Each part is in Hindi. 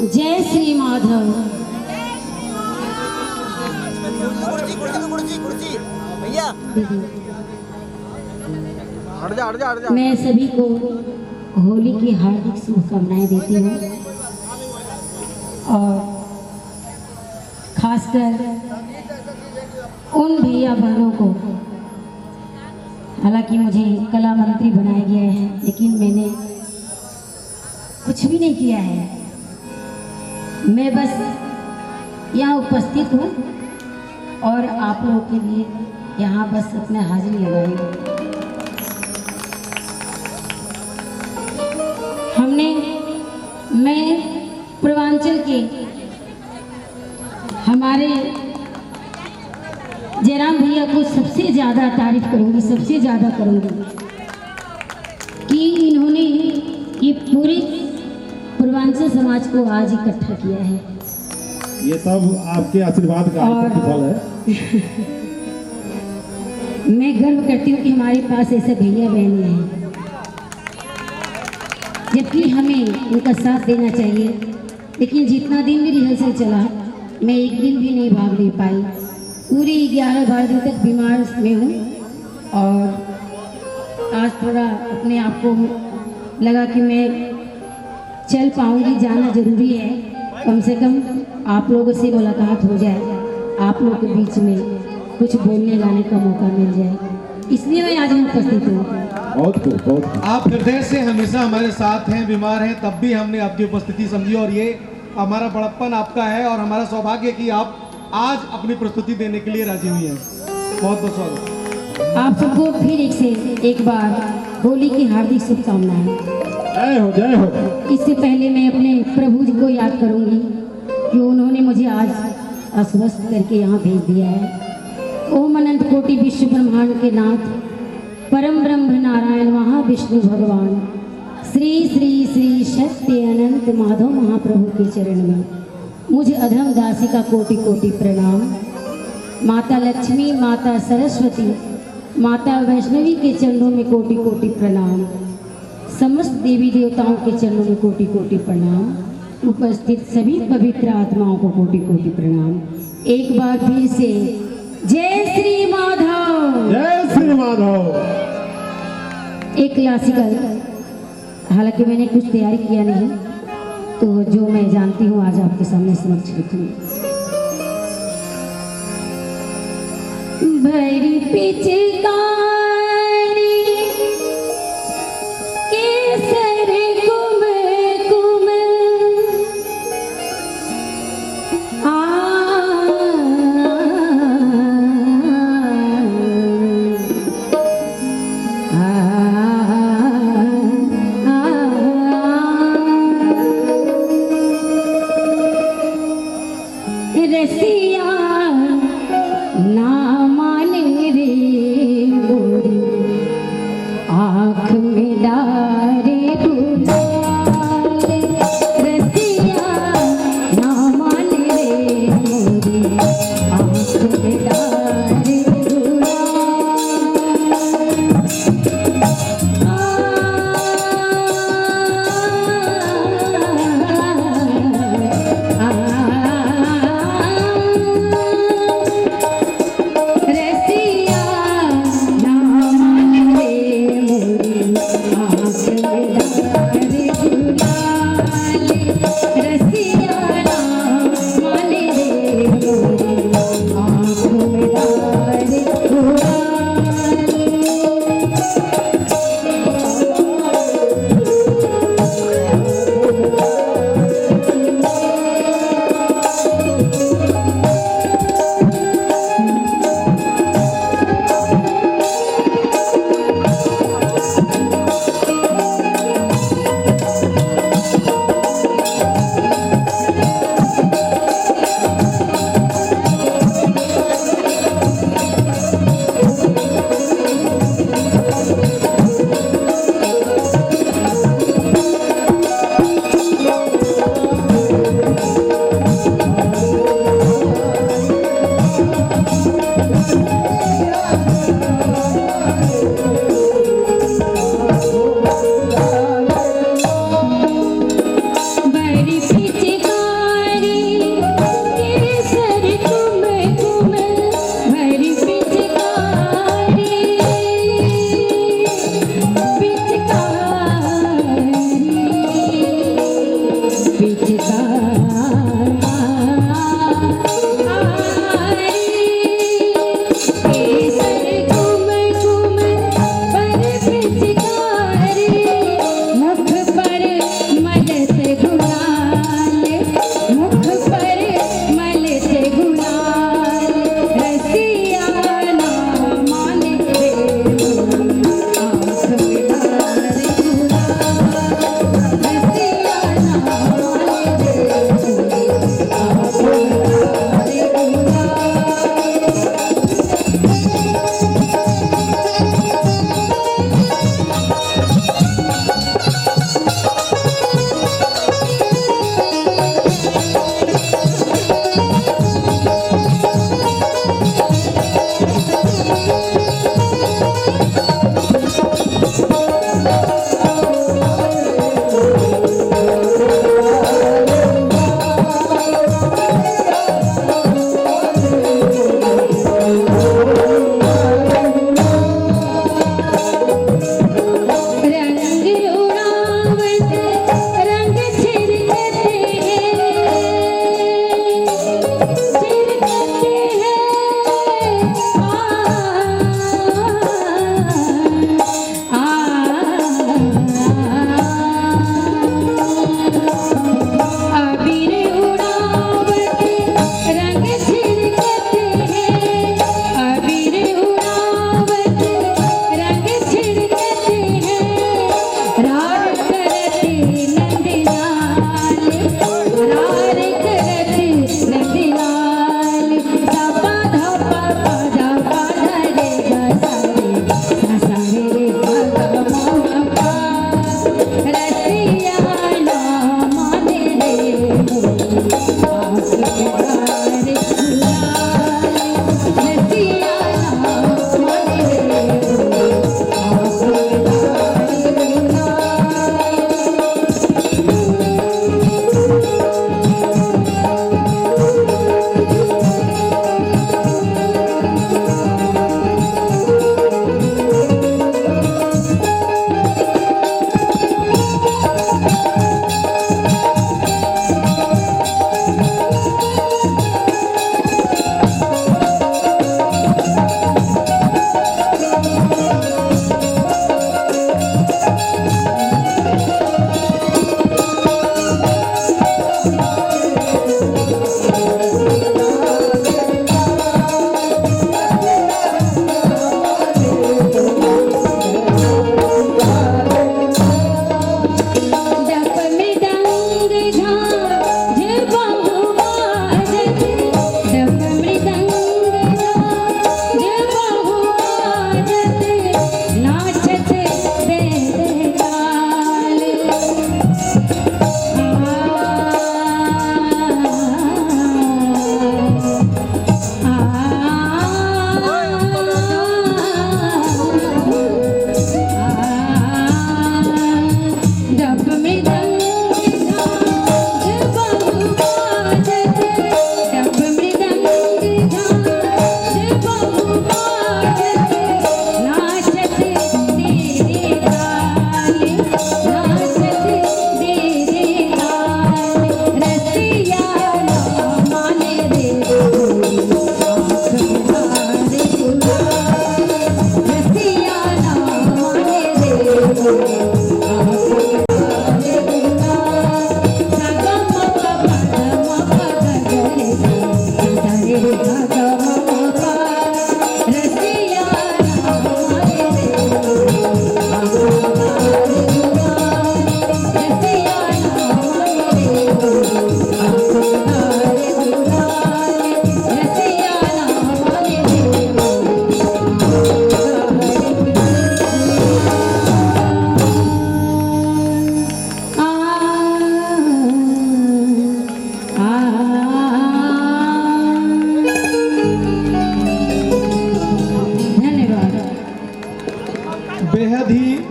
जय श्री माधव। भैया मैं सभी को होली की हार्दिक शुभकामनाएं देती हूँ और खासकर उन भैया बहनों को, हालांकि मुझे कला मंत्री बनाया गया है लेकिन मैंने कुछ भी नहीं किया है। मैं बस यहाँ उपस्थित हूँ और आप लोगों के लिए यहाँ बस अपना हाजिरी लगाई। मैं पूर्वांचल के हमारे जयराम भैया को सबसे ज़्यादा तारीफ करूँगी, सबसे ज़्यादा करूँगी कि इन्होंने ये पूरे पूर्वांचल समाज को आज इकट्ठा किया है। ये सब आपके आशीर्वाद का फल है। मैं गर्व करती हूँ कि हमारे पास ऐसे भैया बहनें हैं, जबकि हमें उनका साथ देना चाहिए। लेकिन जितना दिन भी रिहर्सल चला, मैं एक दिन भी नहीं भाग ले पाई। पूरे 11-12 दिन तक बीमार में हूँ और आज थोड़ा अपने आप को लगा कि मैं चल पाऊँगी, जाना ज़रूरी है। कम से कम आप लोगों से मुलाकात हो जाए, आप लोगों के बीच में कुछ बोलने गाने का मौका मिल जाए, इसलिए मैं आज उपस्थित हूँ। बहुत आप हृदय से हमेशा हमारे साथ हैं, बीमार हैं तब भी हमने आपकी उपस्थिति समझी और ये हमारा बड़प्पन आपका है और हमारा सौभाग्य कि आप आज अपनी प्रस्तुति देने के लिए राजी हुई हैं। बहुत बहुत स्वागत। आप सबको फिर एक बार होली की हार्दिक शुभकामनाएं। जय हो, जय हो। इससे पहले मैं अपने प्रभु जी को याद करूंगी कि उन्होंने मुझे आज अस्वस्थ करके यहाँ भेज दिया है। ओम अनंत कोटि विश्व ब्रह्मांड के नाथ परम ब्रह्म नारायण महाविष्णु भगवान श्री श्री श्री शक्ति अनंत माधव महाप्रभु के चरण में मुझ अधम दासी का कोटि कोटि प्रणाम। माता लक्ष्मी, माता सरस्वती, माता वैष्णवी के चरणों में कोटि कोटि प्रणाम। समस्त देवी देवताओं के चरणों में कोटि कोटि प्रणाम। उपस्थित सभी पवित्र आत्माओं को कोटि कोटि प्रणाम। एक बार फिर से जय श्री माधव, जय श्री माधव। एक क्लासिकल, हालांकि मैंने कुछ तैयारी किया नहीं, तो जो मैं जानती हूँ आज आपके सामने समक्ष रखूँगी। भरी पिचकारी केसर कुम कुम रसिया ना माने रे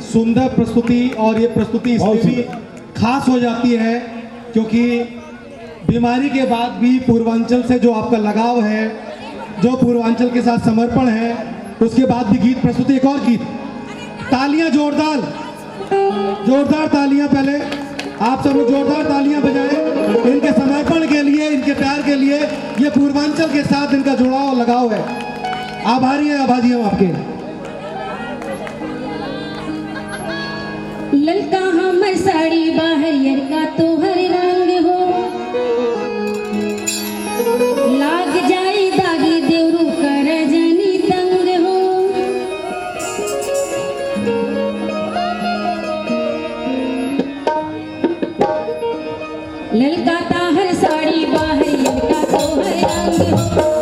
सुंदर प्रस्तुति, और ये प्रस्तुति इसलिए भी खास हो जाती है क्योंकि बीमारी के बाद भी पूर्वांचल से जो आपका लगाव है, जो पूर्वांचल के साथ समर्पण है, उसके बाद भी गीत प्रस्तुति। एक और गीत, तालियां जोरदार, जोरदार तालियां, पहले आप सब लोग जोरदार तालियां बजाएं। इनके प्यार के लिए। ये पूर्वांचल के साथ इनका जुड़ाव और लगाव है। आभारी हैं आभाजी हम आपके। ललका हमर साड़ी बाहरियर का तोहर रंग हो, लाग जाई दागी देवरू कर जनी तंग हो। ललका ताहर साड़ी बाहरियर का तोहर रंग हो,